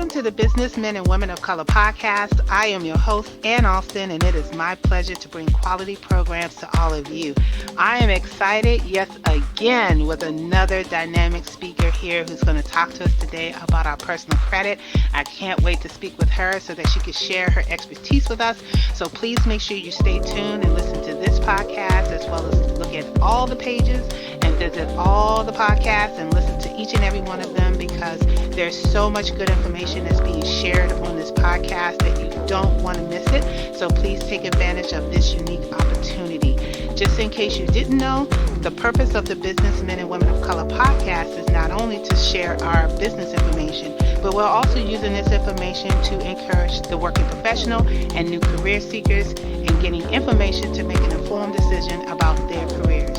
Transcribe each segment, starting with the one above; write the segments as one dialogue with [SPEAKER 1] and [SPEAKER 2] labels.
[SPEAKER 1] Welcome to the Businessmen and Women of Color podcast. I am your host, Ann Alston, and it is my pleasure to bring quality programs to all of you. I am excited, yes, again, with another dynamic speaker here who's going to talk to us today about our personal credit. I can't wait to speak with her so that she can share her expertise with us. So please make sure you stay tuned and listen to this podcast as well as look at all the pages and visit all the podcasts and listen to each and every one of them because there's so much good information that's being shared on this podcast that you don't want to miss it. So please take advantage of this unique opportunity. Just in case you didn't know, the purpose of the Businessmen and Women of Color podcast is not only to share our business information, but we're also using this information to encourage the working professional and new career seekers in getting information to make an informed decision about their careers.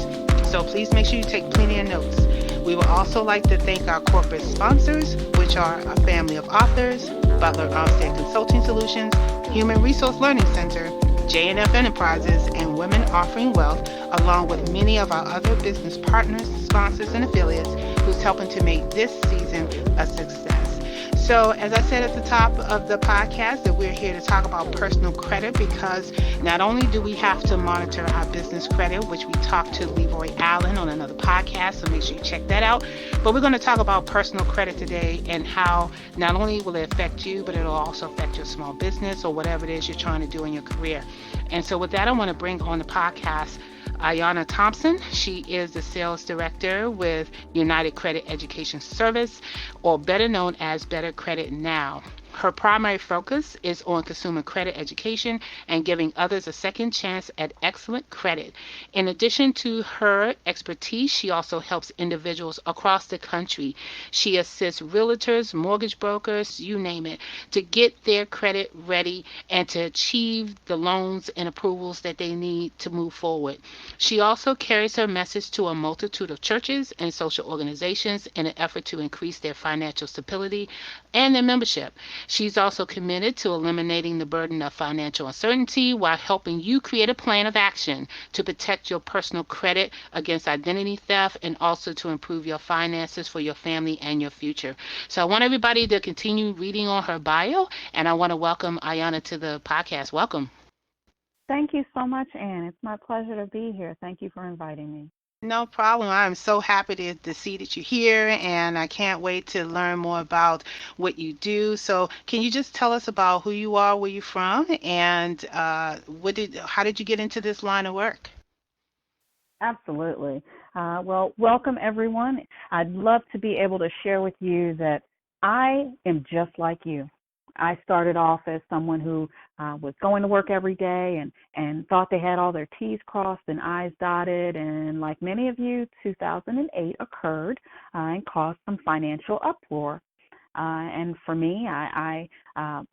[SPEAKER 1] So please make sure you take plenty of notes. We would also like to thank our corporate sponsors, which are a family of authors, Butler Armstead Consulting Solutions, Human Resource Learning Center, J&F Enterprises, and Women Offering Wealth, along with many of our other business partners, sponsors, and affiliates who's helping to make this season a success. So as I said at the top of the podcast, that we're here to talk about personal credit because not only do we have to monitor our business credit, which we talked to Leroy Allen on another podcast, so make sure you check that out, but we're going to talk about personal credit today and how not only will it affect you, but it'll also affect your small business or whatever it is you're trying to do in your career. And so with that, I want to bring on the podcast Ayanna Thompson. She is the sales director with United Credit Education Service, or better known as Better Credit Now. Her primary focus is on consumer credit education and giving others a second chance at excellent credit. In addition to her expertise, she also helps individuals across the country. She assists realtors, mortgage brokers, you name it, to get their credit ready and to achieve the loans and approvals that they need to move forward. She also carries her message to a multitude of churches and social organizations in an effort to increase their financial stability and their membership. She's also committed to eliminating the burden of financial uncertainty while helping you create a plan of action to protect your personal credit against identity theft and also to improve your finances for your family and your future. So I want everybody to continue reading on her bio, and I want to welcome Ayanna to the podcast. Welcome.
[SPEAKER 2] Thank you so much, Ann. It's my pleasure to be here. Thank you for inviting me.
[SPEAKER 1] No problem. I'm so happy to see that you're here, and I can't wait to learn more about what you do. So, can you just tell us about who you are, where you're from, and how did you get into this line of work?
[SPEAKER 2] Absolutely. Well, welcome everyone. I'd love to be able to share with you that I am just like you. I started off as someone who was going to work every day and thought they had all their T's crossed and I's dotted. And like many of you, 2008 occurred and caused some financial uproar. And for me, I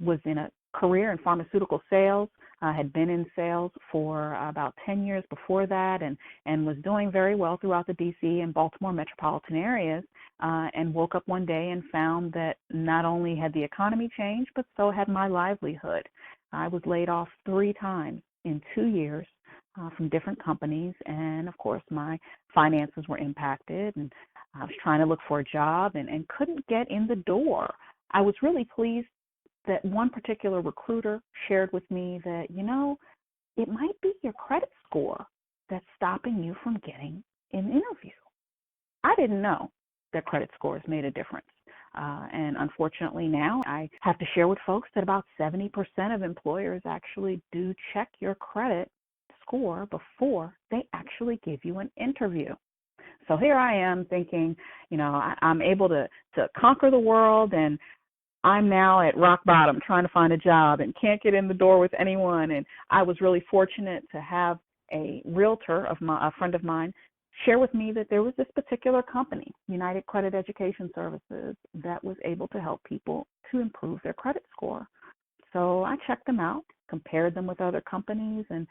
[SPEAKER 2] was in a career in pharmaceutical sales. I had been in sales for about 10 years before that and was doing very well throughout the D.C. and Baltimore metropolitan areas, and woke up one day and found that not only had the economy changed, but so had my livelihood. I was laid off 3 times in 2 years from different companies, and of course my finances were impacted, and I was trying to look for a job and couldn't get in the door. I was really pleased that one particular recruiter shared with me that, it might be your credit score that's stopping you from getting an interview. I didn't know that credit scores made a difference. And unfortunately now I have to share with folks that about 70% of employers actually do check your credit score before they actually give you an interview. So here I am thinking, I'm able to conquer the world, and I'm now at rock bottom trying to find a job and can't get in the door with anyone. And I was really fortunate to have a realtor, a friend of mine, share with me that there was this particular company, United Credit Education Services, that was able to help people to improve their credit score. So I checked them out, compared them with other companies, and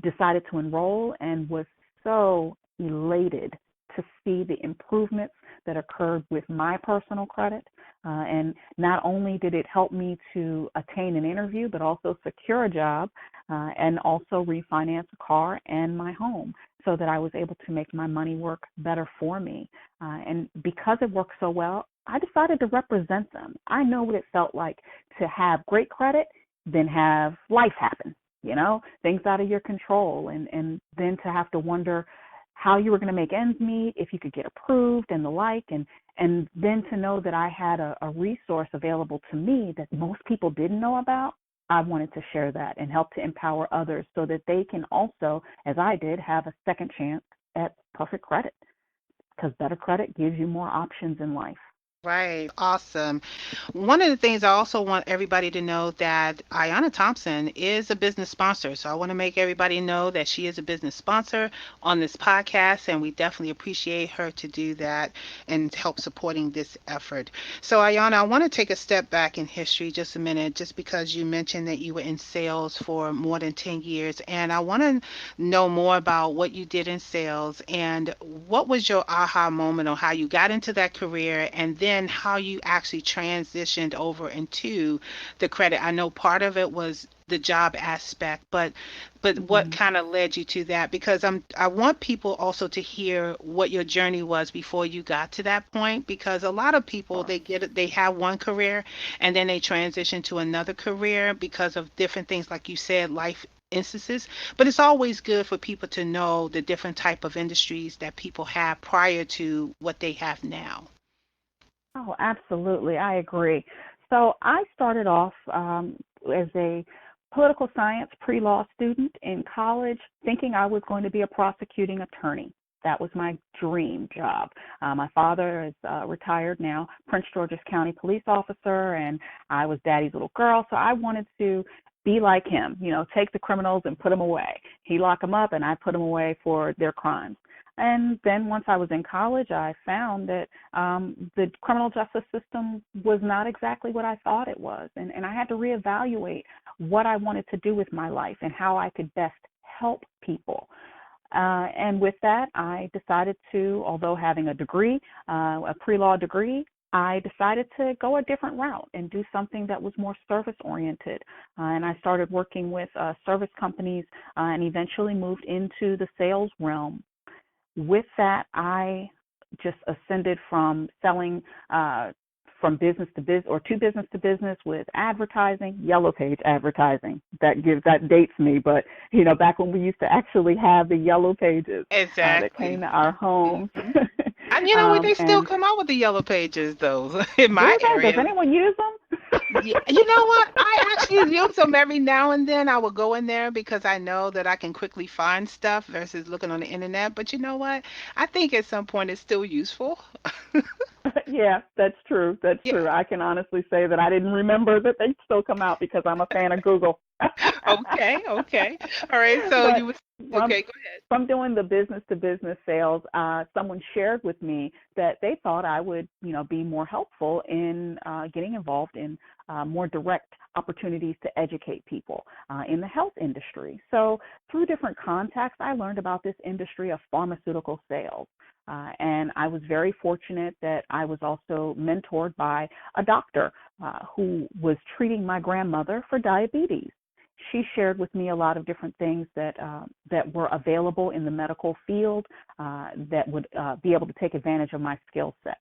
[SPEAKER 2] decided to enroll, and was so elated to see the improvements that occurred with my personal credit. And not only did it help me to attain an interview, but also secure a job and also refinance a car and my home so that I was able to make my money work better for me. And because it worked so well, I decided to represent them. I know what it felt like to have great credit, then have life happen, things out of your control, and then to have to wonder how you were going to make ends meet, if you could get approved and the like, and then to know that I had a resource available to me that most people didn't know about. I wanted to share that and help to empower others so that they can also, as I did, have a second chance at perfect credit, because better credit gives you more options in life.
[SPEAKER 1] Right. Awesome. One of the things I also want everybody to know that Ayanna Thompson is a business sponsor. So I want to make everybody know that she is a business sponsor on this podcast, and we definitely appreciate her to do that and help supporting this effort. So Ayanna, I want to take a step back in history just a minute, just because you mentioned that you were in sales for more than 10 years. And I want to know more about what you did in sales and what was your aha moment on how you got into that career, and then how you actually transitioned over into the credit. I know part of it was the job aspect, but what
[SPEAKER 2] Mm-hmm.
[SPEAKER 1] kind of led you to that? Because I want people also to hear what your journey was before you got to that point, because a lot of people
[SPEAKER 2] Sure.
[SPEAKER 1] they have one career and then they transition to another career because of different things, like you said, life instances. But it's always good for people to know the different type of industries that people have prior to what they have now.
[SPEAKER 2] Oh, absolutely. I agree. So I started off as a political science pre-law student in college, thinking I was going to be a prosecuting attorney. That was my dream job. My father is retired now, Prince George's County police officer, and I was daddy's little girl, so I wanted to be like him, take the criminals and put them away. He lock them up, and I put them away for their crimes. And then once I was in college, I found that the criminal justice system was not exactly what I thought it was. And I had to reevaluate what I wanted to do with my life and how I could best help people. And with that, I decided to, although having a degree, a pre-law degree, I decided to go a different route and do something that was more service oriented. And I started working with service companies and eventually moved into the sales realm. With that, I just ascended from selling from business to business, or to business with advertising, yellow page advertising. That dates me, but back when we used to actually have the yellow pages that came
[SPEAKER 1] Exactly.
[SPEAKER 2] to our homes.
[SPEAKER 1] Mhm. And you know what? They still
[SPEAKER 2] And
[SPEAKER 1] come out with the yellow pages, though, in my
[SPEAKER 2] do that? Does
[SPEAKER 1] area.
[SPEAKER 2] anyone use them?
[SPEAKER 1] Yeah, you know what? I actually use them every now and then. I will go in there because I know that I can quickly find stuff versus looking on the internet. But you know what? I think at some point it's still useful.
[SPEAKER 2] Yeah, that's true. That's
[SPEAKER 1] Yeah.
[SPEAKER 2] true. I can honestly say that I didn't remember that they still come out because I'm a fan of Google.
[SPEAKER 1] Okay. Okay. All right. So
[SPEAKER 2] But
[SPEAKER 1] you was
[SPEAKER 2] from
[SPEAKER 1] okay. Go ahead.
[SPEAKER 2] from doing the business to business sales, someone shared with me that they thought I would, be more helpful in getting involved in more direct opportunities to educate people in the health industry. So through different contacts, I learned about this industry of pharmaceutical sales. And I was very fortunate that I was also mentored by a doctor who was treating my grandmother for diabetes. She shared with me a lot of different things that were available in the medical field that would be able to take advantage of my skill set.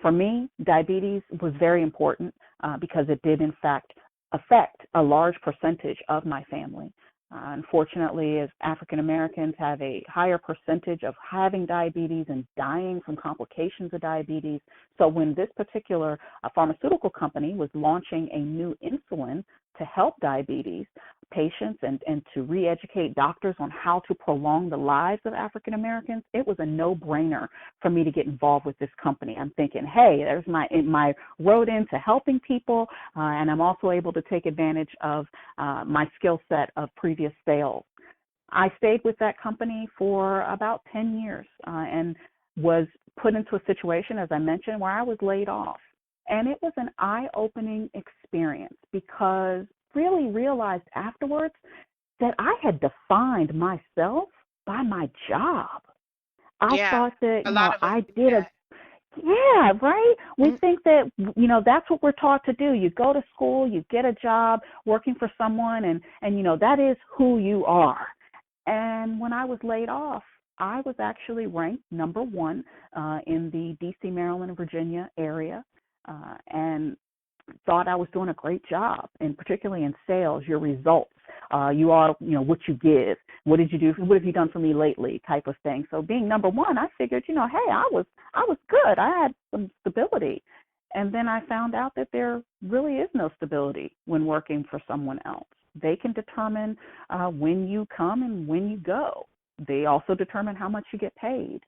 [SPEAKER 2] For me, diabetes was very important because it did, in fact, affect a large percentage of my family. Unfortunately, as African Americans have a higher percentage of having diabetes and dying from complications of diabetes. So when this particular pharmaceutical company was launching a new insulin to help diabetes patients and to re-educate doctors on how to prolong the lives of African Americans, it was a no-brainer for me to get involved with this company. I'm thinking, hey, there's my road into helping people, and I'm also able to take advantage of my skill set of previous sales. I stayed with that company for about 10 years and was put into a situation, as I mentioned, where I was laid off. And it was an eye-opening experience because really realized afterwards that I had defined myself by my job. I
[SPEAKER 1] Yeah.
[SPEAKER 2] thought that,
[SPEAKER 1] A lot of us
[SPEAKER 2] I
[SPEAKER 1] do
[SPEAKER 2] did a,
[SPEAKER 1] that.
[SPEAKER 2] yeah, right? We
[SPEAKER 1] Mm.
[SPEAKER 2] think that, that's what we're taught to do. You go to school, you get a job working for someone, and that is who you are. And when I was laid off, I was actually ranked number one in the D.C., Maryland, and Virginia area, and thought I was doing a great job, and particularly in sales, your results. You are, what you give. What did you do? What have you done for me lately? Type of thing. So being number one, I figured, hey, I was good. I had some stability. And then I found out that there really is no stability when working for someone else. They can determine when you come and when you go. They also determine how much you get paid,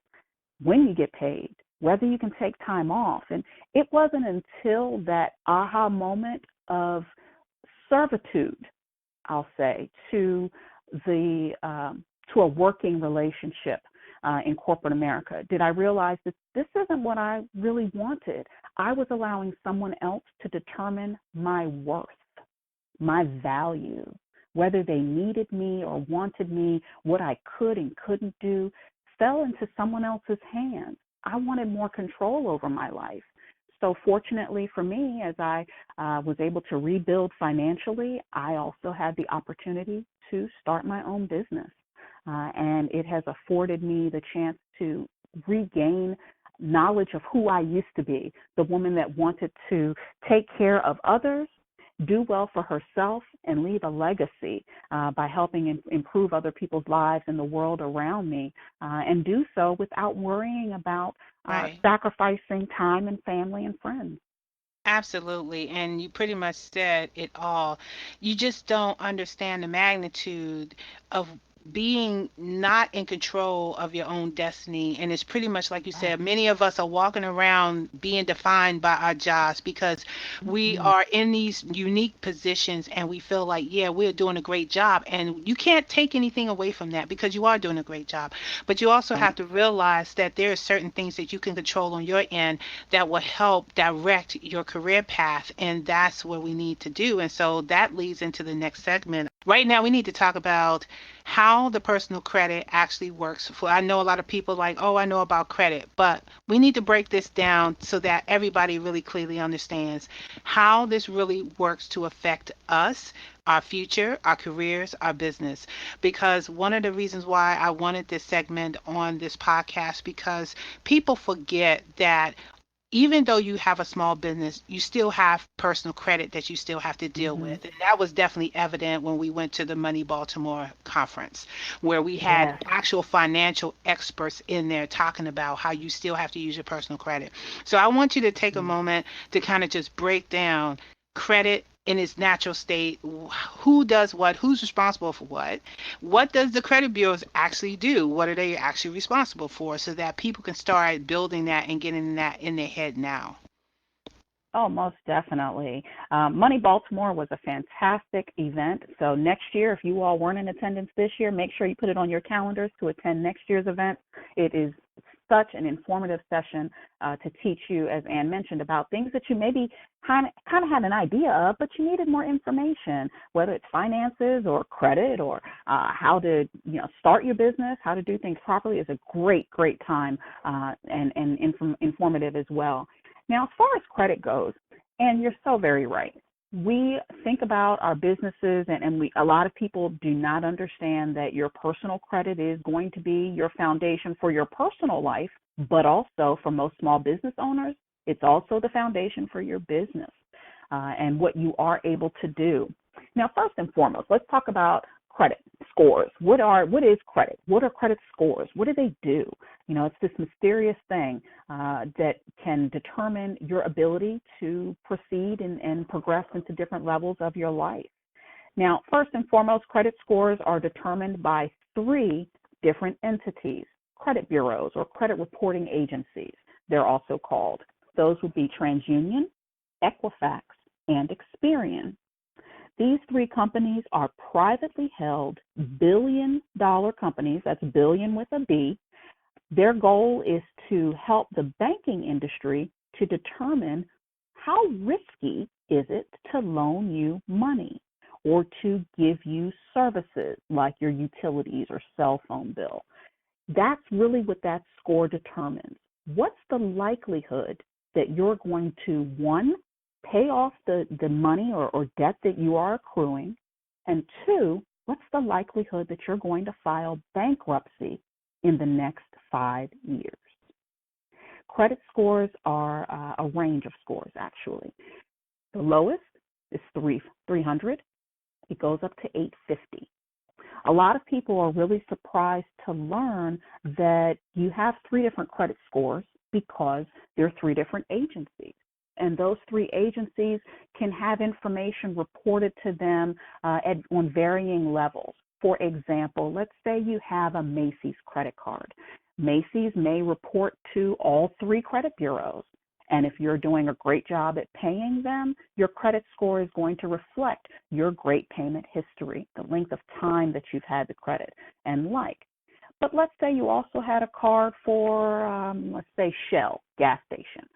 [SPEAKER 2] when you get paid, whether you can take time off. And it wasn't until that aha moment of servitude, I'll say, to a working relationship in corporate America did I realize that this isn't what I really wanted. I was allowing someone else to determine my worth, my value, whether they needed me or wanted me, what I could and couldn't do, fell into someone else's hands. I wanted more control over my life. So fortunately for me, as I was able to rebuild financially, I also had the opportunity to start my own business. And it has afforded me the chance to regain knowledge of who I used to be, the woman that wanted to take care of others, do well for herself, and leave a legacy by helping improve other people's lives and the world around me, and do so without worrying about
[SPEAKER 1] Right.
[SPEAKER 2] sacrificing time and family and friends.
[SPEAKER 1] Absolutely. And you pretty much said it all. You just don't understand the magnitude of being not in control of your own destiny. And it's pretty much like you
[SPEAKER 2] Right.
[SPEAKER 1] said, many of us are walking around being defined by our jobs because we
[SPEAKER 2] Mm-hmm.
[SPEAKER 1] are in these unique positions and we feel like, yeah, we're doing a great job. And you can't take anything away from that because you are doing a great job. But you also
[SPEAKER 2] Right.
[SPEAKER 1] have to realize that there are certain things that you can control on your end that will help direct your career path. And that's what we need to do. And so that leads into the next segment. Right now, we need to talk about how the personal credit actually works. For I know a lot of people like, oh, I know about credit, but we need to break this down so that everybody really clearly understands how this really works to affect us, our future, our careers, our business. Because one of the reasons why I wanted this segment on this podcast, because people forget that even though you have a small business, you still have personal credit that you still have to deal
[SPEAKER 2] Mm-hmm.
[SPEAKER 1] with. And that was definitely evident when we went to the Money Baltimore conference, where we had
[SPEAKER 2] Yes.
[SPEAKER 1] actual financial experts in there talking about how you still have to use your personal credit. So I want you to take a moment to kind of just break down credit in its natural state, who does what, who's responsible for what does the credit bureaus actually do, what are they actually responsible for, so that people can start building that and getting that in their head now.
[SPEAKER 2] Oh, most definitely. Money Baltimore was a fantastic event. So next year, if you all weren't in attendance this year, make sure you put it on your calendars to attend next year's event. It is such an informative session to teach you, as Ann mentioned, about things that you maybe kind of had an idea of, but you needed more information, whether it's finances or credit or how to start your business, how to do things properly. Is a great time and informative as well. Now, as far as credit goes, and you're so very right, we think about our businesses, and a lot of people do not understand that your personal credit is going to be your foundation for your personal life, but also for most small business owners, it's also the foundation for your business and what you are able to do. Now, first and foremost, let's talk about credit scores. What is credit? What are credit scores? What do they do? It's this mysterious thing that can determine your ability to proceed and progress into different levels of your life. Now, first and foremost, credit scores are determined by three different entities: credit bureaus or credit reporting agencies, they're also called. Those would be TransUnion, Equifax, and Experian. These three companies are privately held billion-dollar companies. That's billion with a B. Their goal is to help the banking industry to determine how risky is it to loan you money or to give you services like your utilities or cell phone bill. That's really what that score determines. What's the likelihood that you're going to, one, pay off the money or debt that you are accruing, and two, what's the likelihood that you're going to file bankruptcy in the next 5 years. Credit scores are a range of scores, actually. The lowest is 300. It goes up to 850. A lot of people are really surprised to learn that you have three different credit scores because there are three different agencies. And those three agencies can have information reported to them on varying levels. For example, let's say you have a Macy's credit card. Macy's may report to all three credit bureaus. And if you're doing a great job at paying them, your credit score is going to reflect your great payment history, the length of time that you've had the credit and like. But let's say you also had a card for, let's say, Shell gas station.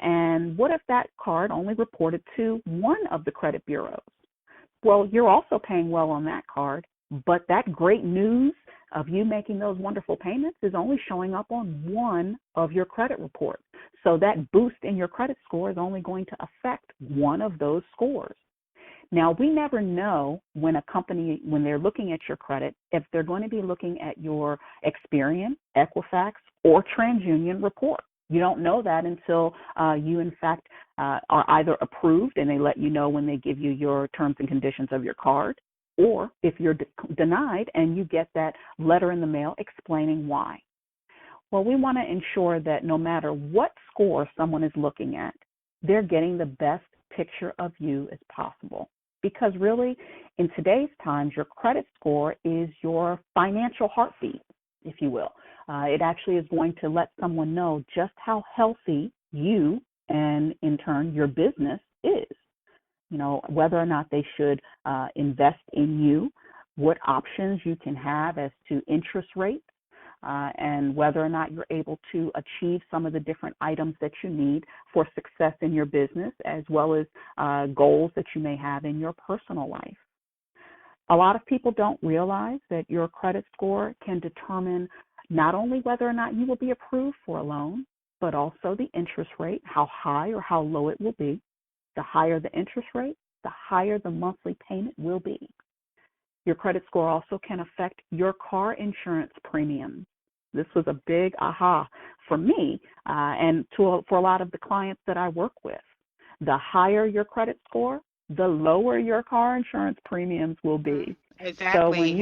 [SPEAKER 2] And what if that card only reported to one of the credit bureaus? Well, you're also paying well on that card, but that great news of you making those wonderful payments is only showing up on one of your credit reports. So that boost in your credit score is only going to affect one of those scores. Now, we never know when a company, when they're looking at your credit, if they're going to be looking at your Experian, Equifax, or TransUnion report. You don't know that until you, in fact, are either approved and they let you know when they give you your terms and conditions of your card, or if you're denied and you get that letter in the mail explaining why. Well, we want to ensure that no matter what score someone is looking at, they're getting the best picture of you as possible. Because really, in today's times, your credit score is your financial heartbeat, if you will. It actually is going to let someone know just how healthy you and, in turn, your business is. You know, whether or not they should invest in you, what options you can have as to interest rates, and whether or not you're able to achieve some of the different items that you need for success in your business, as well as goals that you may have in your personal life. A lot of people don't realize that your credit score can determine not only whether or not you will be approved for a loan, but also the interest rate, how high or how low it will be. The higher the interest rate, the higher the monthly payment will be. Your credit score also can affect your car insurance premiums. This was a big aha for me and for a lot of the clients that I work with. The higher your credit score, the lower your car insurance premiums will be.
[SPEAKER 1] Exactly.
[SPEAKER 2] So when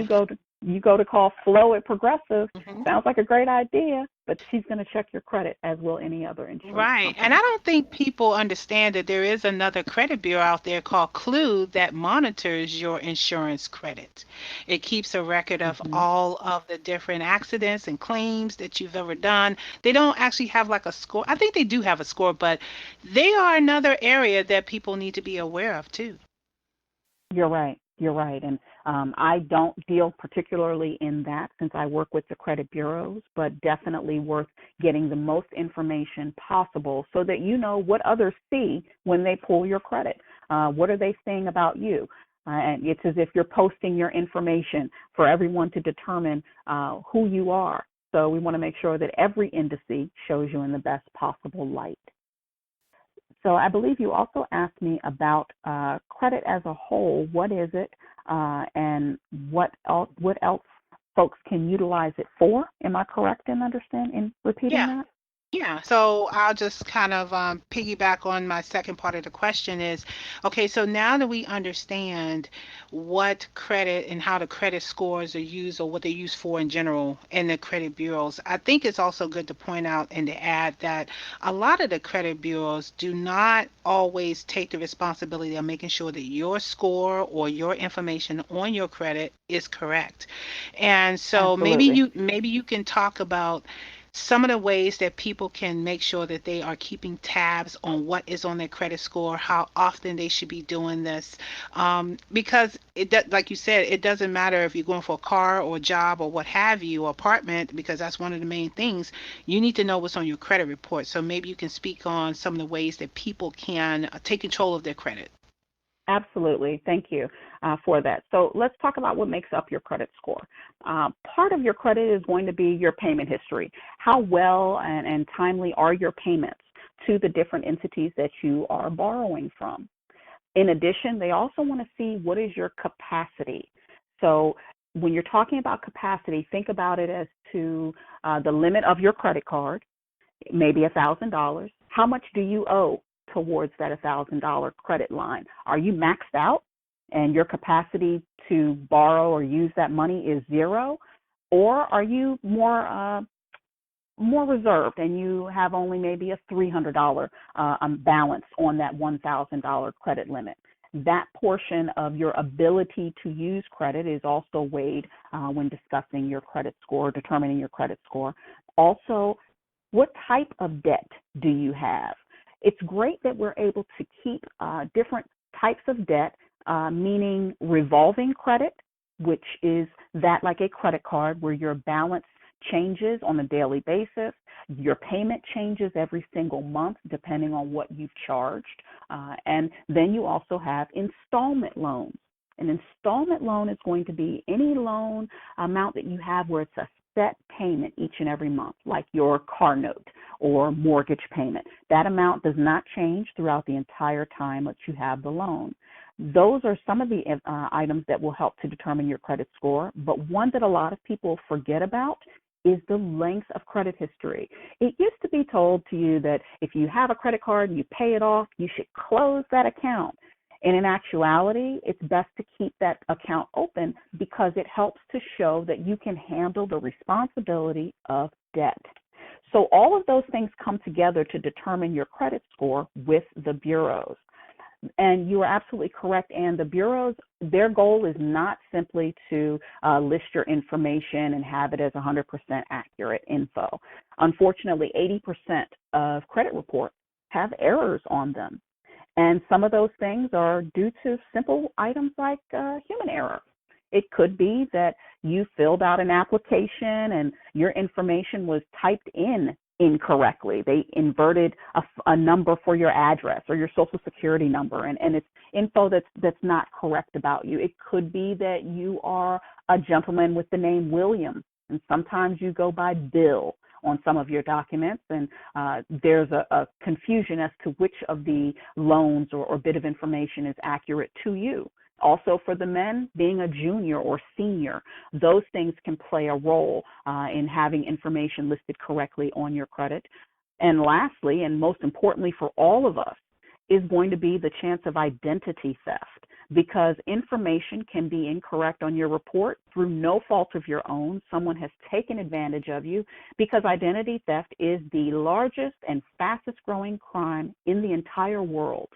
[SPEAKER 2] you go to call Flo at Progressive, sounds like a great idea, but she's going to check your credit, as will any other insurance
[SPEAKER 1] Right.
[SPEAKER 2] company.
[SPEAKER 1] And I don't think people understand that there is another credit bureau out there called Clue that monitors your insurance credit. It keeps a record of all of the different accidents and claims that you've ever done. They don't actually have like a score. I think they do have a score, but they are another area that people need to be aware of too.
[SPEAKER 2] You're right. You're right. And I don't deal particularly in that since I work with the credit bureaus, but definitely worth getting the most information possible so that you know what others see when they pull your credit. What are they saying about you? And it's as if you're posting your information for everyone to determine who you are. So we want to make sure that every indice shows you in the best possible light. So I believe you also asked me about credit as a whole. What is it, and what else folks can utilize it for? Am I correct in repeating
[SPEAKER 1] Yeah.
[SPEAKER 2] that?
[SPEAKER 1] Yeah, so I'll just kind of piggyback on my second part of the question is, okay, so now that we understand what credit and how the credit scores are used or what they're used for in general in the credit bureaus, I think it's also good to point out and to add that a lot of the credit bureaus do not always take the responsibility of making sure that your score or your information on your credit is correct. And so
[SPEAKER 2] Absolutely.
[SPEAKER 1] maybe you can talk about some of the ways that people can make sure that they are keeping tabs on what is on their credit score, how often they should be doing this, because like you said, it doesn't matter if you're going for a car or a job or what have you, or apartment, because that's one of the main things. You need to know what's on your credit report. So maybe you can speak on some of the ways that people can take control of their credit.
[SPEAKER 2] Absolutely. Thank you for that. So let's talk about what makes up your credit score. Part of your credit is going to be your payment history. How well and timely are your payments to the different entities that you are borrowing from? In addition, they also want to see what is your capacity. So when you're talking about capacity, think about it as to the limit of your credit card, maybe $1,000. How much do you owe towards that $1,000 credit line? Are you maxed out and your capacity to borrow or use that money is zero? Or are you more reserved and you have only maybe a $300 balance on that $1,000 credit limit? That portion of your ability to use credit is also weighed when discussing your credit score, determining your credit score. Also, what type of debt do you have? It's great that we're able to keep different types of debt, meaning revolving credit, which is that like a credit card where your balance changes on a daily basis. Your payment changes every single month depending on what you've charged. And then you also have installment loans. An installment loan is going to be any loan amount that you have where it's a set payment each and every month, like your car note or mortgage payment. That amount does not change throughout the entire time that you have the loan. Those are some of the items that will help to determine your credit score, but one that a lot of people forget about is the length of credit history. It used to be told to you that if you have a credit card and you pay it off, you should close that account. And in actuality, it's best to keep that account open because it helps to show that you can handle the responsibility of debt. So all of those things come together to determine your credit score with the bureaus. And you are absolutely correct. And the bureaus, their goal is not simply to list your information and have it as 100% accurate info. Unfortunately, 80% of credit reports have errors on them. And some of those things are due to simple items like human error. It could be that you filled out an application and your information was typed in incorrectly. They inverted a number for your address or your social security number, and it's info that's not correct about you. It could be that you are a gentleman with the name William, and sometimes you go by Bill on some of your documents, and there's a confusion as to which of the loans or bit of information is accurate to you. Also for the men, being a junior or senior, those things can play a role in having information listed correctly on your credit. And lastly, and most importantly for all of us, is going to be the chance of identity theft, because information can be incorrect on your report through no fault of your own. Someone has taken advantage of you, because identity theft is the largest and fastest growing crime in the entire world.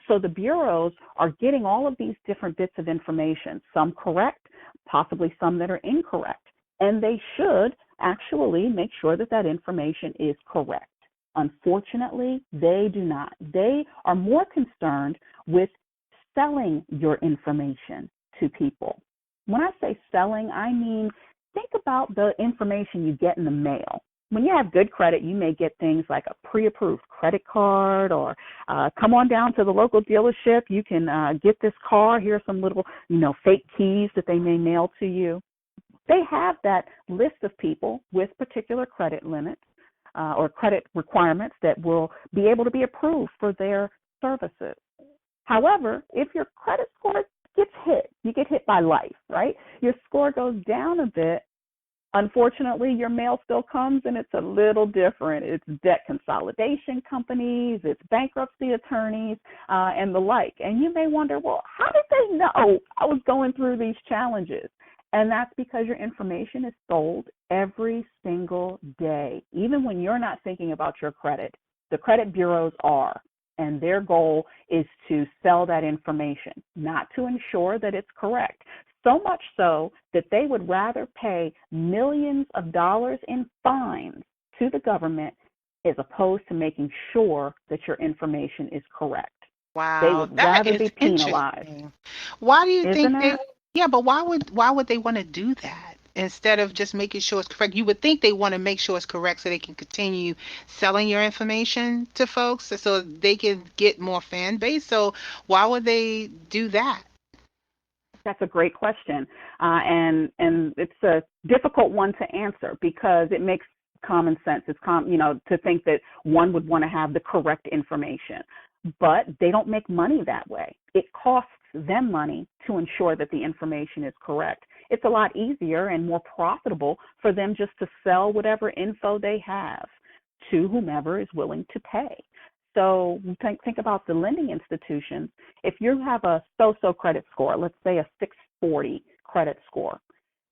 [SPEAKER 2] So the bureaus are getting all of these different bits of information, some correct, possibly some that are incorrect, and they should actually make sure that that information is correct. Unfortunately, they do not. They are more concerned with selling your information to people. When I say selling, I mean, think about the information you get in the mail. When you have good credit, you may get things like a pre-approved credit card, or come on down to the local dealership. You can get this car. Here's some little, fake keys that they may mail to you. They have that list of people with particular credit limits or credit requirements that will be able to be approved for their services. However, if your credit score gets hit, you get hit by life, right? Your score goes down a bit. Unfortunately, your mail still comes, and it's a little different. It's debt consolidation companies, it's bankruptcy attorneys, and the like. And you may wonder, well, how did they know I was going through these challenges? And that's because your information is sold every single day. Even when you're not thinking about your credit, the credit bureaus are. And their goal is to sell that information, not to ensure that it's correct. So much so that they would rather pay millions of dollars in fines to the government as opposed to making sure that your information is correct.
[SPEAKER 1] Wow,
[SPEAKER 2] They would
[SPEAKER 1] that
[SPEAKER 2] rather
[SPEAKER 1] is
[SPEAKER 2] be penalized.
[SPEAKER 1] interesting. Why do you
[SPEAKER 2] Isn't
[SPEAKER 1] think they?
[SPEAKER 2] it?
[SPEAKER 1] Yeah, but why would they want to do that instead of just making sure it's correct? You would think they want to make sure it's correct so they can continue selling your information to folks so they can get more fan base. So why would they do that?
[SPEAKER 2] That's a great question, and it's a difficult one to answer because it makes common sense. It's to think that one would want to have the correct information, but they don't make money that way. It costs them money to ensure that the information is correct. it's a lot easier and more profitable for them just to sell whatever info they have to whomever is willing to pay. So think about the lending institutions. If you have a so-so credit score, let's say a 640 credit score,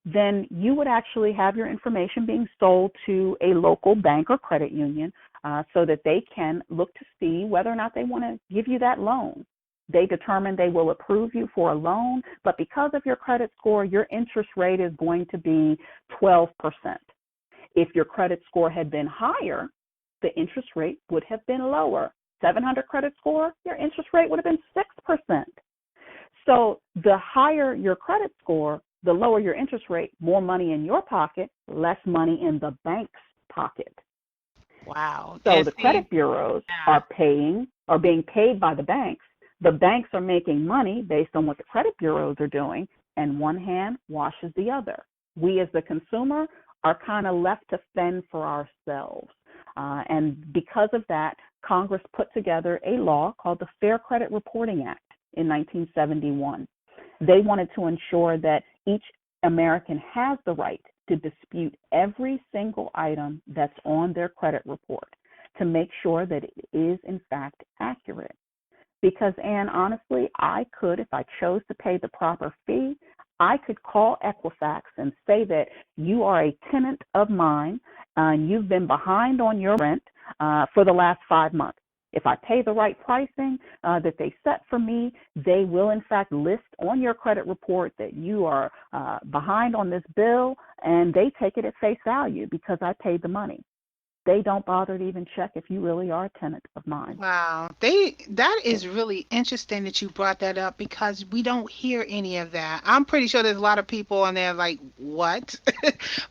[SPEAKER 2] then you would actually have your information being sold to a local bank or credit union so that they can look to see whether or not they want to give you that loan. They determine they will approve you for a loan, but because of your credit score, your interest rate is going to be 12%. If your credit score had been higher, the interest rate would have been lower. 700 credit score, your interest rate would have been 6%. So the higher your credit score, the lower your interest rate, more money in your pocket, less money in the bank's pocket.
[SPEAKER 1] Wow.
[SPEAKER 2] So
[SPEAKER 1] And
[SPEAKER 2] the
[SPEAKER 1] see,
[SPEAKER 2] credit bureaus
[SPEAKER 1] yeah.
[SPEAKER 2] are being paid by the banks. The banks are making money based on what the credit bureaus are doing, and one hand washes the other. We as the consumer are kind of left to fend for ourselves. And because of that, Congress put together a law called the Fair Credit Reporting Act in 1971. They wanted to ensure that each American has the right to dispute every single item that's on their credit report to make sure that it is in fact accurate. Because, Anne, honestly, I could, if I chose to pay the proper fee, I could call Equifax and say that you are a tenant of mine and you've been behind on your rent for the last 5 months. If I pay the right pricing that they set for me, they will in fact list on your credit report that you are behind on this bill, and they take it at face value because I paid the money. They don't bother to even check if you really are a tenant of mine.
[SPEAKER 1] Wow. That is really interesting that you brought that up because we don't hear any of that. I'm pretty sure there's a lot of people on there like, what?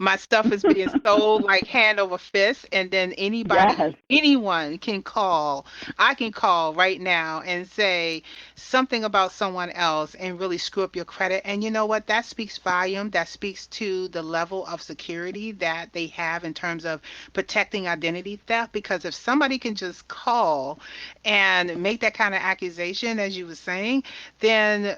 [SPEAKER 1] My stuff is being sold like hand over fist, and then
[SPEAKER 2] Yes.
[SPEAKER 1] anyone can call. I can call right now and say something about someone else and really screw up your credit. And you know what? That speaks volume. That speaks to the level of security that they have in terms of protecting identity theft, because if somebody can just call and make that kind of accusation, as you were saying, then,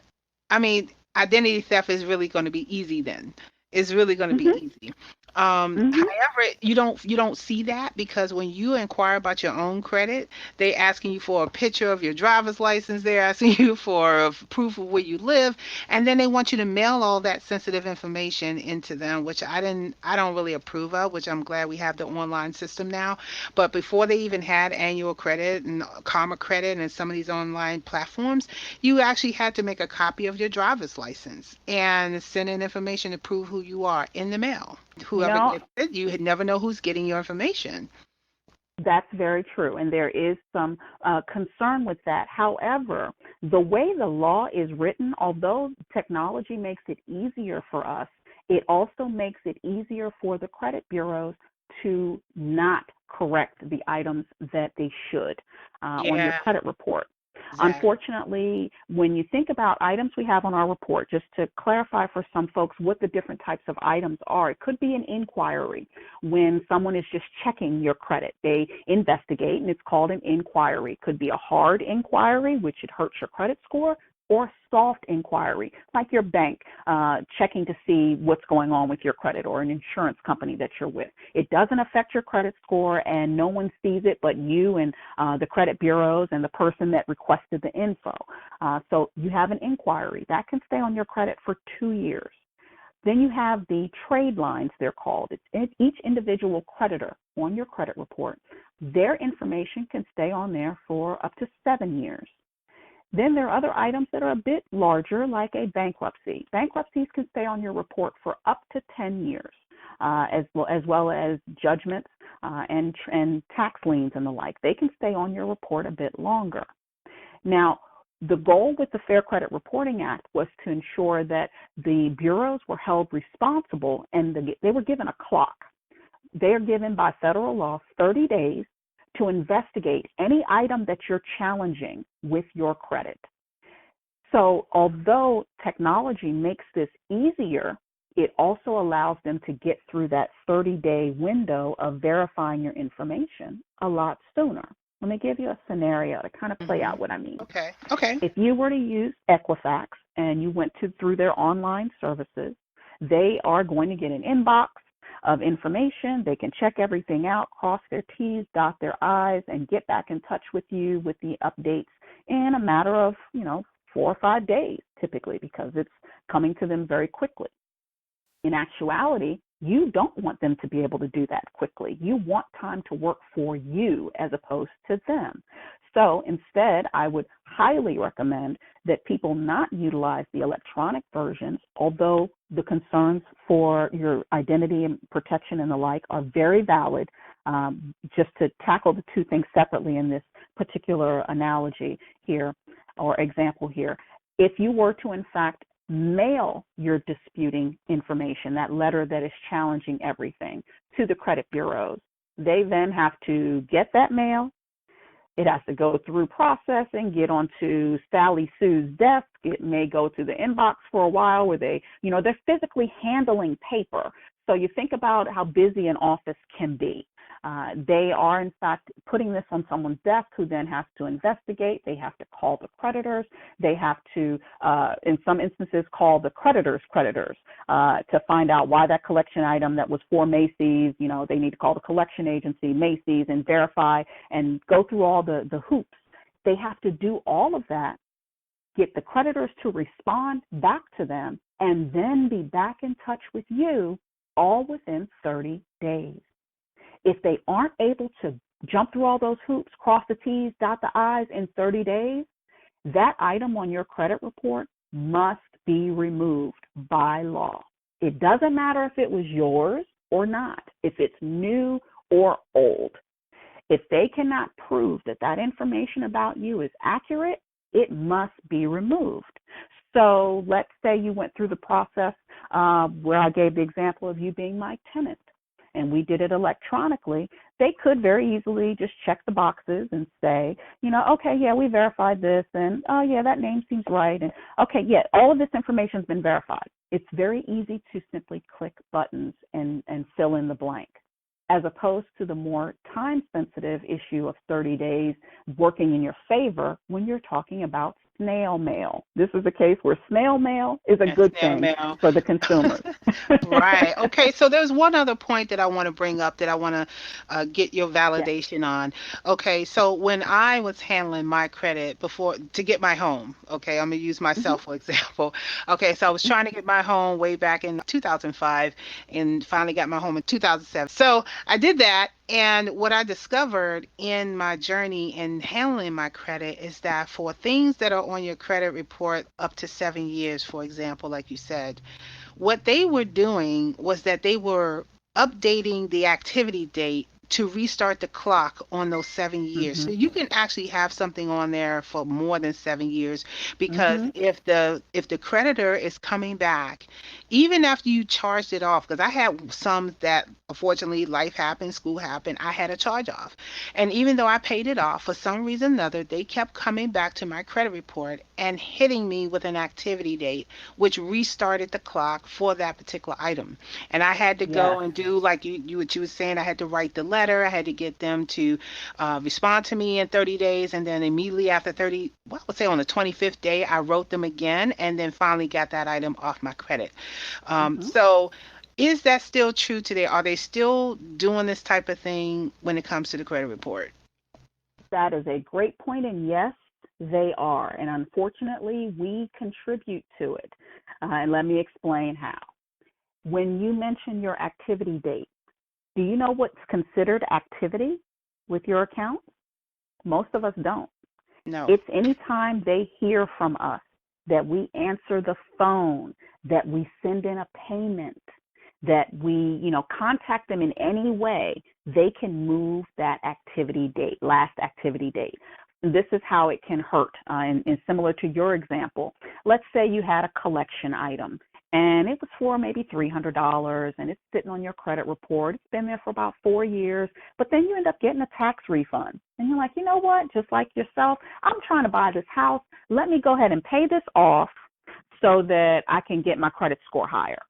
[SPEAKER 1] I mean, identity theft is really going to be easy then. It's really going to be
[SPEAKER 2] Mhm.
[SPEAKER 1] easy.
[SPEAKER 2] Mhm.
[SPEAKER 1] However, you don't see that because when you inquire about your own credit, they asking you for a picture of your driver's license. They're asking you for a proof of where you live, and then they want you to mail all that sensitive information into them, which I don't really approve of. Which I'm glad we have the online system now. But before they even had annual credit and Karma Credit and some of these online platforms, you actually had to make a copy of your driver's license and send in information to prove who you are in the mail.
[SPEAKER 2] You
[SPEAKER 1] Whoever
[SPEAKER 2] know,
[SPEAKER 1] gets it, you had never know who's getting your information.
[SPEAKER 2] that's very true, and there is some concern with that. However, the way the law is written, although technology makes it easier for us, it also makes it easier for the credit bureaus to not correct the items that they should on your
[SPEAKER 1] Yeah,
[SPEAKER 2] credit report.
[SPEAKER 1] exactly.
[SPEAKER 2] Unfortunately, when you think about items we have on our report, just to clarify for some folks what the different types of items are, it could be an inquiry when someone is just checking your credit. They investigate, and it's called an inquiry. It could be a hard inquiry, which it hurts your credit score, or soft inquiry, like your bank checking to see what's going on with your credit, or an insurance company that you're with. It doesn't affect your credit score, and no one sees it but you and the credit bureaus and the person that requested the info. So you have an inquiry. That can stay on your credit for 2 years. Then you have the trade lines, they're called. It's each individual creditor on your credit report. Their information can stay on there for up to 7 years. Then there are other items that are a bit larger, like a bankruptcy. Bankruptcies can stay on your report for up to 10 years, as well as judgments and tax liens and the like. They can stay on your report a bit longer. Now, the goal with the Fair Credit Reporting Act was to ensure that the bureaus were held responsible, and they were given a clock. They are given by federal law 30 days to investigate any item that you're challenging with your credit. So although technology makes this easier, it also allows them to get through that 30-day window of verifying your information a lot sooner. Let me give you a scenario to kind of play
[SPEAKER 1] Hmm.
[SPEAKER 2] out what I mean.
[SPEAKER 1] Okay. Okay.
[SPEAKER 2] If you were to use Equifax and you went through their online services, They are going to get an inbox of information. They can check everything out, cross their T's, dot their I's, and get back in touch with you with the updates in a matter of, 4 or 5 days typically, because it's coming to them very quickly. In actuality, you don't want them to be able to do that quickly. You want time to work for you as opposed to them. So instead, I would highly recommend that people not utilize the electronic versions, although the concerns for your identity and protection and the like are very valid. Just to tackle the two things separately in this particular analogy here or example here, if you were to in fact mail your disputing information, that letter that is challenging everything, to the credit bureaus, they then have to get that mail. It has to go through processing, get onto Sally Sue's desk. It may go to the inbox for a while where they're physically handling paper. So you think about how busy an office can be. They are, in fact, putting this on someone's desk who then has to investigate. They have to call the creditors. They have to, in some instances, call the creditors' creditors to find out why that collection item that was for Macy's, they need to call the collection agency, Macy's, and verify and go through all the hoops. They have to do all of that, get the creditors to respond back to them, and then be back in touch with you all within 30 days. If they aren't able to jump through all those hoops, cross the T's, dot the I's in 30 days, that item on your credit report must be removed by law. It doesn't matter if it was yours or not, if it's new or old. If they cannot prove that that information about you is accurate, it must be removed. So let's say you went through the process where I gave the example of you being my tenant, and we did it electronically. They could very easily just check the boxes and say, okay, yeah, we verified this, and oh yeah, that name seems right, and okay, yeah, all of this information has been verified. It's very easy to simply click buttons and fill in the blank, as opposed to the more time-sensitive issue of 30 days working in your favor when you're talking about snail mail. This is a case where snail mail is a good thing for the consumers.
[SPEAKER 1] Right. Okay. So there's one other point that I want to bring up that I want to get your validation on. Okay. So when I was handling my credit before to get my home, okay, I'm going to use myself for example. Okay. So I was trying to get my home way back in 2005 and finally got my home in 2007. So I did that. And what I discovered in my journey in handling my credit is that for things that are on your credit report up to 7 years, for example, like you said, what they were doing was that they were updating the activity date to restart the clock on those 7 years. So you can actually have something on there for more than 7 years because if the creditor is coming back, even after you charged it off, because I had some that unfortunately life happened, school happened, I had a charge off. And even though I paid it off, for some reason or another, they kept coming back to my credit report and hitting me with an activity date, which restarted the clock for that particular item. And I had to go and do like what you were saying. I had to write the letter. I had to get them to respond to me in 30 days. And then immediately after 30, well, I would say on the 25th day, I wrote them again and then finally got that item off my credit. So is that still true today? Are they still doing this type of thing when it comes to the credit report?
[SPEAKER 2] That is a great point, and yes, they are. And unfortunately, we contribute to it. And let me explain how. When you mention your activity date, do you know what's considered activity with your account? Most of us don't.
[SPEAKER 1] No.
[SPEAKER 2] It's anytime they hear from us, that we answer the phone, that we send in a payment, that we, contact them in any way, they can move that activity date, last activity date. This is how it can hurt. And similar to your example, let's say you had a collection item and it was for maybe $300 and it's sitting on your credit report. It's been there for about 4 years, but then you end up getting a tax refund. And you're like, you know what? Just like yourself, I'm trying to buy this house. Let me go ahead and pay this off so that I can get my credit score higher.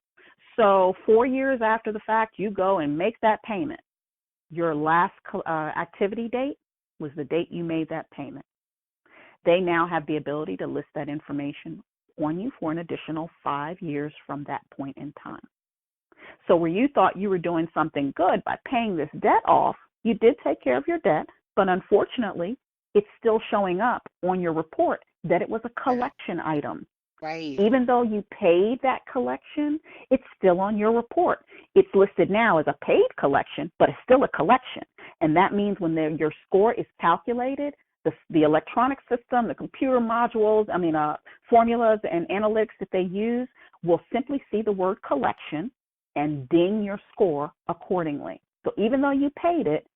[SPEAKER 2] So 4 years after the fact, you go and make that payment. Your last activity date was the date you made that payment. They now have the ability to list that information on you for an additional 5 years from that point in time. So where you thought you were doing something good by paying this debt off, you did take care of your debt, but unfortunately, it's still showing up on your report that it was a collection item.
[SPEAKER 1] Right.
[SPEAKER 2] Even though you paid that collection, it's still on your report. It's listed now as a paid collection, but it's still a collection. And that means when your score is calculated, the electronic system, the computer modules, formulas and analytics that they use will simply see the word collection and ding your score accordingly. So even though you paid it,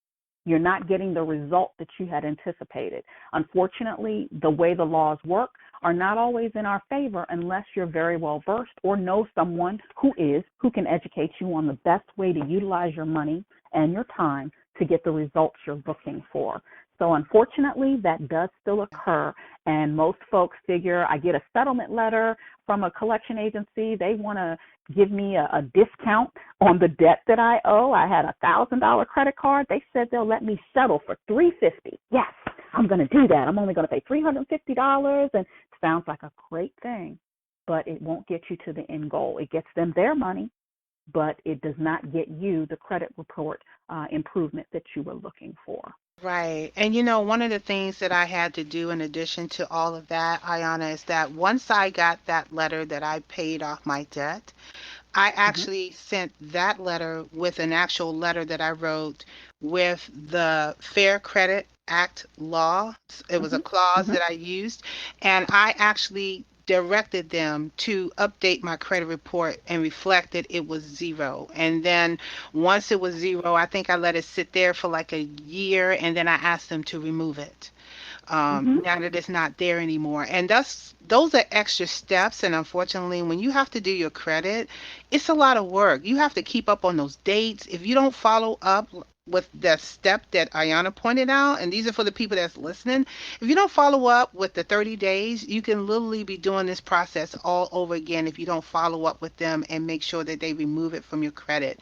[SPEAKER 2] you're not getting the result that you had anticipated. Unfortunately, the way the laws work are not always in our favor unless you're very well versed or know someone who can educate you on the best way to utilize your money and your time to get the results you're looking for. So unfortunately, that does still occur, and most folks figure I get a settlement letter from a collection agency. They want to give me a discount on the debt that I owe. I had a $1,000 credit card. They said they'll let me settle for $350. Yes, I'm going to do that. I'm only going to pay $350, and it sounds like a great thing, but it won't get you to the end goal. It gets them their money, but it does not get you the credit report improvement that you were looking for.
[SPEAKER 1] Right. And one of the things that I had to do in addition to all of that, Ayana, is that once I got that letter that I paid off my debt, I
[SPEAKER 2] Mm-hmm.
[SPEAKER 1] actually sent that letter with an actual letter that I wrote with the Fair Credit Act law. It was a
[SPEAKER 2] Mm-hmm.
[SPEAKER 1] clause
[SPEAKER 2] Mm-hmm.
[SPEAKER 1] that I used, and I actually directed them to update my credit report and reflect that it was zero. And then once it was zero, I think I let it sit there for like a year, and then I asked them to remove it,
[SPEAKER 2] Mm-hmm.
[SPEAKER 1] now that it's not there anymore. And those are extra steps. And unfortunately, when you have to do your credit, it's a lot of work. You have to keep up on those dates. If you don't follow up with the step that Ayana pointed out, and these are for the people that's listening, if you don't follow up with the 30 days, you can literally be doing this process all over again if you don't follow up with them and make sure that they remove it from your credit.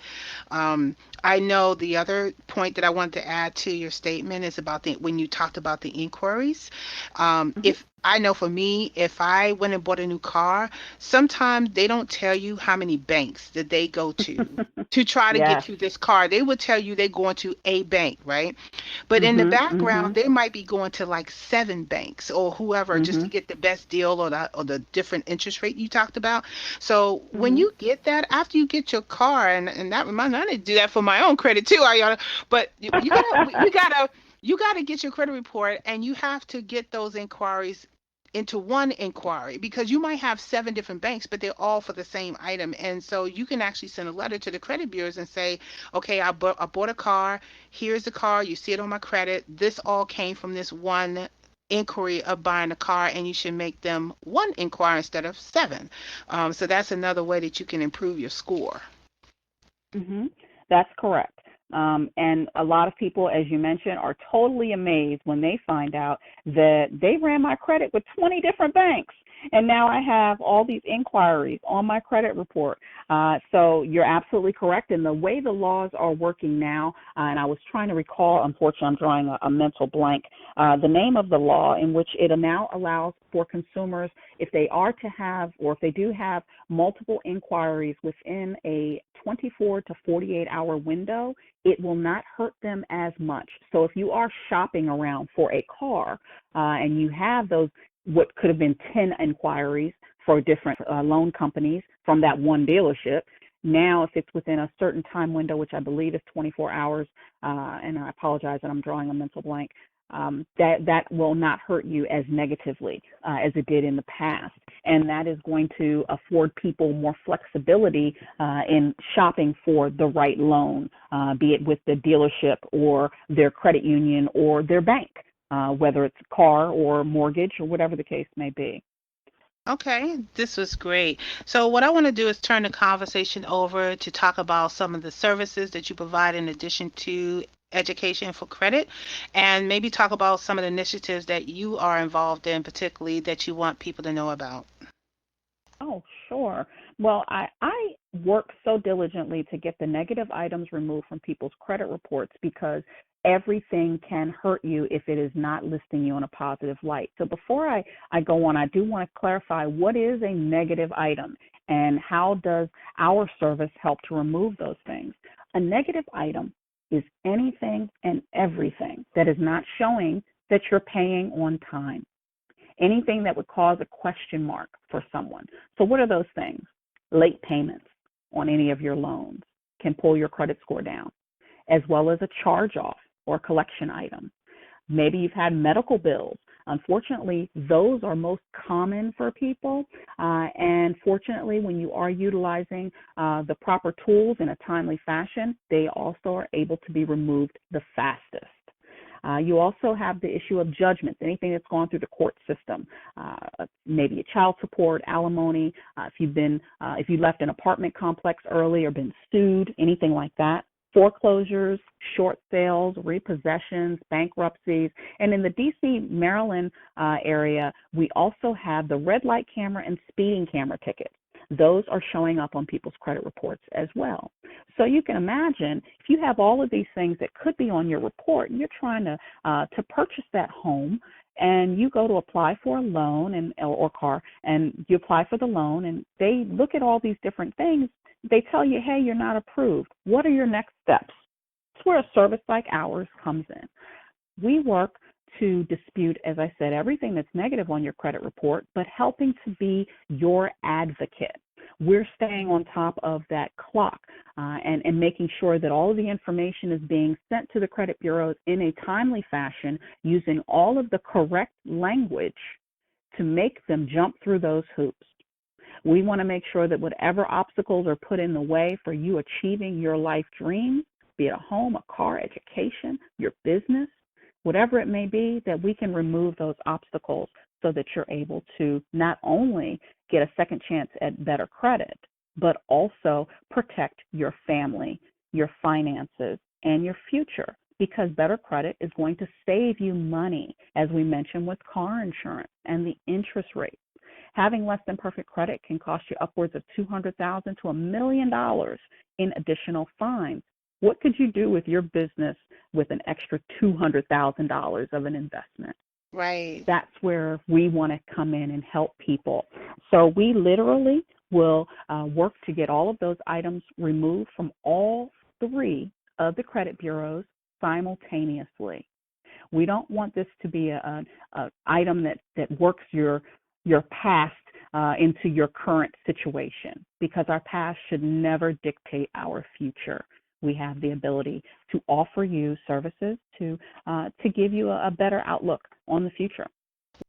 [SPEAKER 1] Um, I know the other point that I wanted to add to your statement is about when you talked about the inquiries.
[SPEAKER 2] Mm-hmm.
[SPEAKER 1] If I know for me, if I went and bought a new car, sometimes they don't tell you how many banks that they go to try to
[SPEAKER 2] Yes.
[SPEAKER 1] get you this car. They would tell you they're going to a bank, right? But in the
[SPEAKER 2] Mm-hmm.
[SPEAKER 1] background,
[SPEAKER 2] Mm-hmm.
[SPEAKER 1] they might be going to like 7 banks or whoever just
[SPEAKER 2] Mm-hmm.
[SPEAKER 1] to get the best deal or the different interest rate you talked about. So when
[SPEAKER 2] Mm-hmm.
[SPEAKER 1] you get that, after you get your car, and that reminds me, I need to do that for my own credit too, Ayana. But you gotta get your credit report, and you have to get those inquiries into one inquiry because you might have 7 different banks, but they're all for the same item. And so you can actually send a letter to the credit bureaus and say, okay, I bought a car. Here's the car. You see it on my credit. This all came from this one inquiry of buying a car, and you should make them one inquiry instead of 7. So that's another way that you can improve your score.
[SPEAKER 2] Mm-hmm. That's correct. And a lot of people, as you mentioned, are totally amazed when they find out that they ran my credit with 20 different banks. And now I have all these inquiries on my credit report. So you're absolutely correct. And the way the laws are working now, and I was trying to recall, unfortunately, I'm drawing a mental blank, the name of the law in which it now allows for consumers, if they are to have, or if they do have multiple inquiries within a 24 to 48-hour window, it will not hurt them as much. So if you are shopping around for a car and you have those, what could have been 10 inquiries for different loan companies from that one dealership, now if it's within a certain time window, which I believe is 24 hours, and I apologize that I'm drawing a mental blank, that will not hurt you as negatively as it did in the past. And that is going to afford people more flexibility in shopping for the right loan, be it with the dealership or their credit union or their bank, whether it's car or mortgage or whatever the case may be.
[SPEAKER 1] Okay, this was great. So, what I want to do is turn the conversation over to talk about some of the services that you provide in addition to education for credit, and maybe talk about some of the initiatives that you are involved in, particularly that you want people to know about.
[SPEAKER 2] Oh, sure. Well, I work so diligently to get the negative items removed from people's credit reports because everything can hurt you if it is not listing you in a positive light. So before I go on, I do want to clarify what is a negative item and how does our service help to remove those things. A negative item is anything and everything that is not showing that you're paying on time. Anything that would cause a question mark for someone. So what are those things? Late payments on any of your loans can pull your credit score down, as well as a charge-off or collection item. Maybe you've had medical bills. Unfortunately, those are most common for people. And fortunately, when you are utilizing the proper tools in a timely fashion, they also are able to be removed the fastest. You also have the issue of judgments, anything that's gone through the court system, maybe a child support, alimony, if you left an apartment complex early or been sued, anything like that. Foreclosures, short sales, repossessions, bankruptcies. And in the D.C., Maryland area, we also have the red light camera and speeding camera tickets. Those are showing up on people's credit reports as well. So you can imagine if you have all of these things that could be on your report, and you're trying to purchase that home, and you go to apply for a loan or car, and you apply for the loan, and they look at all these different things. They tell you, hey, you're not approved. What are your next steps? That's where a service like ours comes in. We work to dispute, as I said, everything that's negative on your credit report, but helping to be your advocate. We're staying on top of that clock and making sure that all of the information is being sent to the credit bureaus in a timely fashion, using all of the correct language to make them jump through those hoops. We want to make sure that whatever obstacles are put in the way for you achieving your life dreams, be it a home, a car, education, your business, whatever it may be, that we can remove those obstacles so that you're able to not only get a second chance at better credit, but also protect your family, your finances, and your future, because better credit is going to save you money, as we mentioned with car insurance and the interest rates. Having less than perfect credit can cost you upwards of $200,000 to $1 million in additional fines. What could you do with your business with an extra $200,000 of an investment?
[SPEAKER 1] Right.
[SPEAKER 2] That's where we want to come in and help people. So we literally will work to get all of those items removed from all three of the credit bureaus simultaneously. We don't want this to be an item that works your past into your current situation, because our past should never dictate our future. We have the ability to offer you services to give you a better outlook on the future.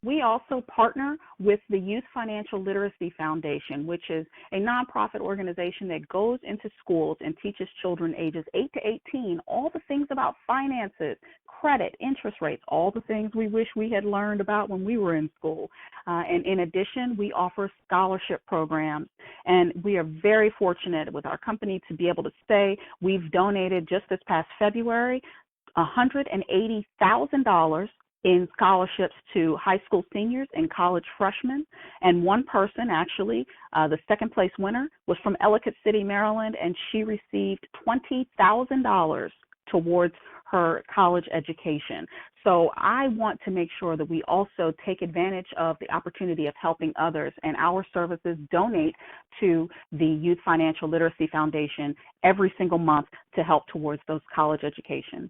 [SPEAKER 2] We also partner with the Youth Financial Literacy Foundation, which is a nonprofit organization that goes into schools and teaches children ages 8 to 18 all the things about finances, credit, interest rates, all the things we wish we had learned about when we were in school. And in addition, we offer scholarship programs. And we are very fortunate with our company to be able to say we've donated just this past February $180,000 in scholarships to high school seniors and college freshmen. And one person, actually, the second place winner, was from Ellicott City, Maryland, and she received $20,000 towards her college education. So I want to make sure that we also take advantage of the opportunity of helping others, and our services donate to the Youth Financial Literacy Foundation every single month to help towards those college educations.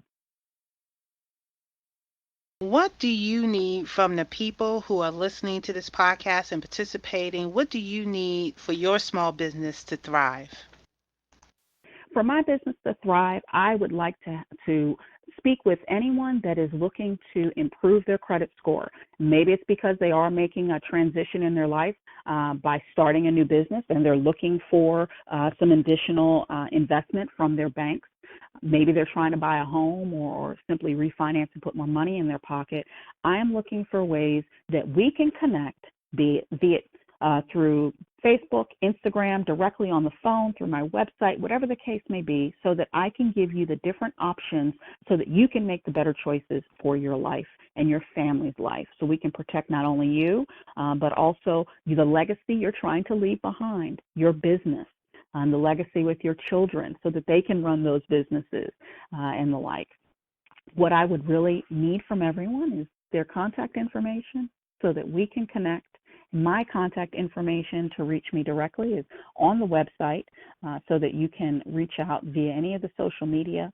[SPEAKER 1] What do you need from the people who are listening to this podcast and participating? What do you need for your small business to thrive?
[SPEAKER 2] For my business to thrive, I would like to speak with anyone that is looking to improve their credit score. Maybe it's because they are making a transition in their life by starting a new business, and they're looking for some additional investment from their banks. Maybe they're trying to buy a home or simply refinance and put more money in their pocket. I am looking for ways that we can connect, be it through Facebook, Instagram, directly on the phone, through my website, whatever the case may be, so that I can give you the different options so that you can make the better choices for your life and your family's life, so we can protect not only you, but also the legacy you're trying to leave behind, your business, the legacy with your children, so that they can run those businesses and the like. What I would really need from everyone is their contact information so that we can connect. My contact information to reach me directly is on the website, so that you can reach out via any of the social media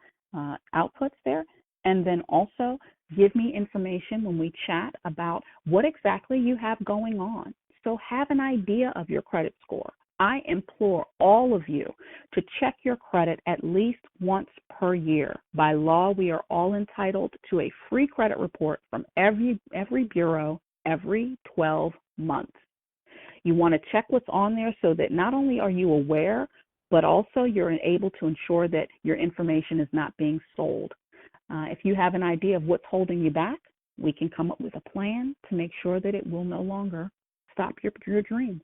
[SPEAKER 2] outputs there. And then also give me information when we chat about what exactly you have going on. So have an idea of your credit score. I implore all of you to check your credit at least once per year. By law, we are all entitled to a free credit report from every bureau every 12 months. You want to check what's on there so that not only are you aware, but also you're able to ensure that your information is not being sold. If you have an idea of what's holding you back, we can come up with a plan to make sure that it will no longer stop your dreams.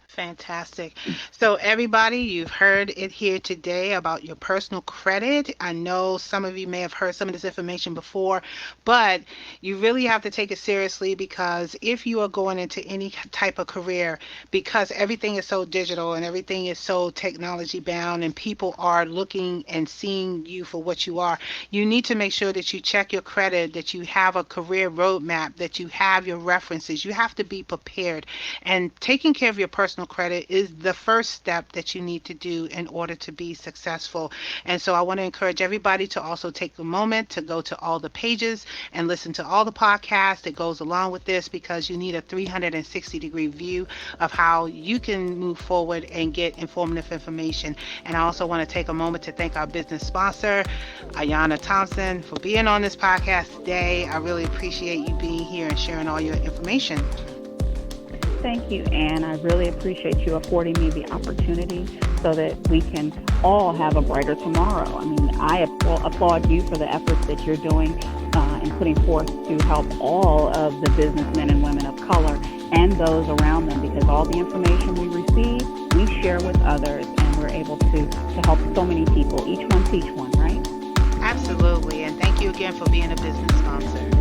[SPEAKER 1] Fantastic. So, everybody, you've heard it here today about your personal credit. I know some of you may have heard some of this information before, but you really have to take it seriously, because if you are going into any type of career, because everything is so digital and everything is so technology bound and people are looking and seeing you for what you are, you need to make sure that you check your credit, that you have a career roadmap, that you have your references. You have to be prepared. And taking care of your personal credit is the first step that you need to do in order to be successful. And so I want to encourage everybody to also take a moment to go to all the pages and listen to all the podcasts that goes along with this, because you need a 360-degree view of how you can move forward and get informative information. And I also want to take a moment to thank our business sponsor, Ayanna Thompson, for being on this podcast today. I really appreciate you being here and sharing all your information.
[SPEAKER 2] Thank you, Anne. I really appreciate you affording me the opportunity so that we can all have a brighter tomorrow. I mean, I applaud you for the efforts that you're doing and putting forth to help all of the businessmen and women of color and those around them, because all the information we receive, we share with others, and we're able to help so many people. Each one teach one, right?
[SPEAKER 1] Absolutely. And thank you again for being a business sponsor.